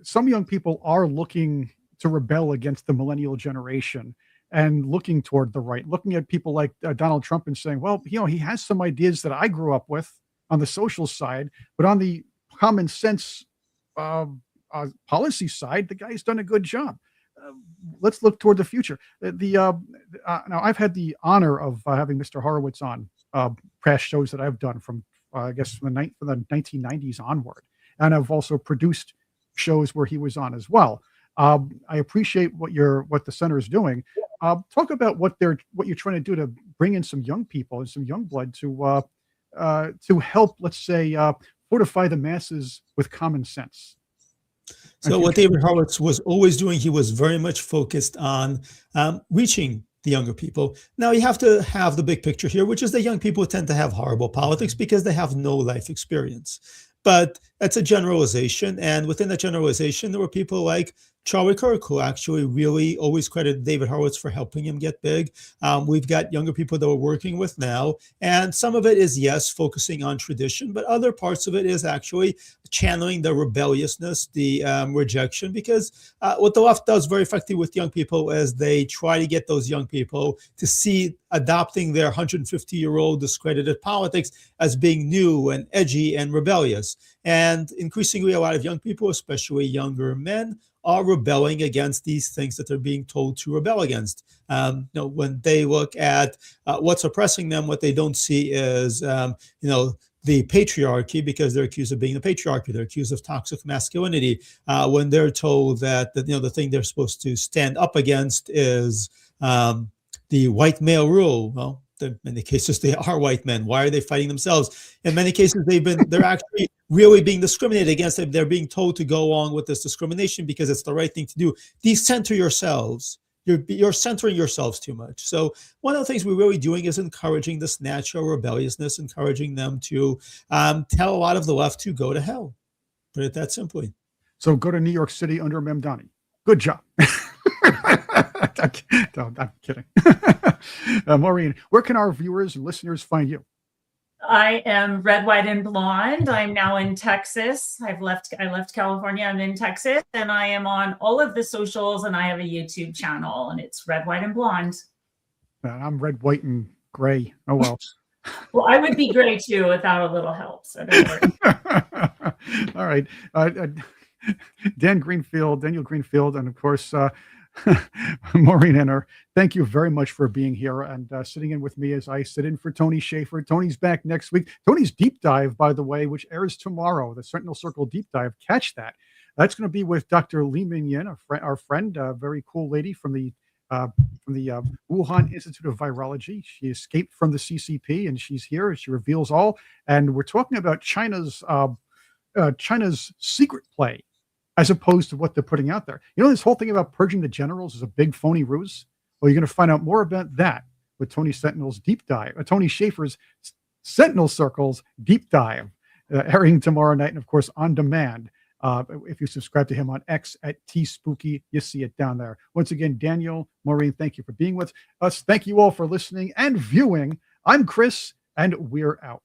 some young people are looking to rebel against the millennial generation and looking toward the right, looking at people like Donald Trump and saying, well, he has some ideas that I grew up with on the social side, but on the common sense policy side, the guy's done a good job. Let's look toward the future. Now, I've had the honor of having Mr. Horowitz on past shows that I've done from I guess from the 1990s onward, and I've also produced shows where he was on as well. I appreciate what the center is doing. Talk about what you're trying to do to bring in some young people and some young blood to help, let's say, fortify the masses with common sense. So what David Horowitz was always doing, he was very much focused on reaching the younger people. Now you have to have the big picture here, which is that young people tend to have horrible politics because they have no life experience. But that's a generalization. And within that generalization, there were people like Charlie Kirk, who actually really always credited David Horowitz for helping him get big. We've got younger people that we're working with now. And some of it is, yes, focusing on tradition, but other parts of it is actually channeling the rebelliousness, the rejection, because what the left does very effectively with young people is they try to get those young people to see adopting their 150-year-old discredited politics as being new and edgy and rebellious. And increasingly, a lot of young people, especially younger men, are rebelling against these things that they're being told to rebel against. When they look at what's oppressing them, what they don't see is, the patriarchy because they're accused of being the patriarchy. They're accused of toxic masculinity when they're told that the thing they're supposed to stand up against is the white male rule. Well, in many cases they are white men. Why are they fighting themselves? In many cases they're actually really being discriminated against. They're being told to go along with this discrimination because it's the right thing to do. Decenter yourselves. You're centering yourselves too much. So one of the things we're really doing is encouraging this natural rebelliousness, encouraging them to tell a lot of the left to go to hell. Put it that simply. So go to New York City under Mamdani. Good job. No, I'm kidding. Maureen, where can our viewers and listeners find you? I am red, white, and blonde. I'm now in Texas. I left California. I'm in Texas, and I am on all of the socials, and I have a YouTube channel, and it's red, white, and blonde. I'm red, white, and gray. Oh, well. Well, I would be gray too without a little help. So don't worry. All right. Daniel Greenfield, and of course, Maureen Ennor, thank you very much for being here and sitting in with me as I sit in for Tony Shaffer. Tony's back next week. Tony's Deep Dive, by the way, which airs tomorrow, the Sentinel Circle Deep Dive. Catch that. That's going to be with Dr. Li Mingyan, our friend, a very cool lady from the Wuhan Institute of Virology. She escaped from the CCP, and she's here. She reveals all. And we're talking about China's secret play, as opposed to what they're putting out there. You know, this whole thing about purging the generals is a big phony ruse. Well, you're going to find out more about that with Tony Shaffer's Sentinel Circles Deep Dive, airing tomorrow night, and of course on demand. If you subscribe to him on X at TSpooky, you see it down there. Once again, Daniel, Maureen, thank you for being with us. Thank you all for listening and viewing. I'm Chris, and we're out.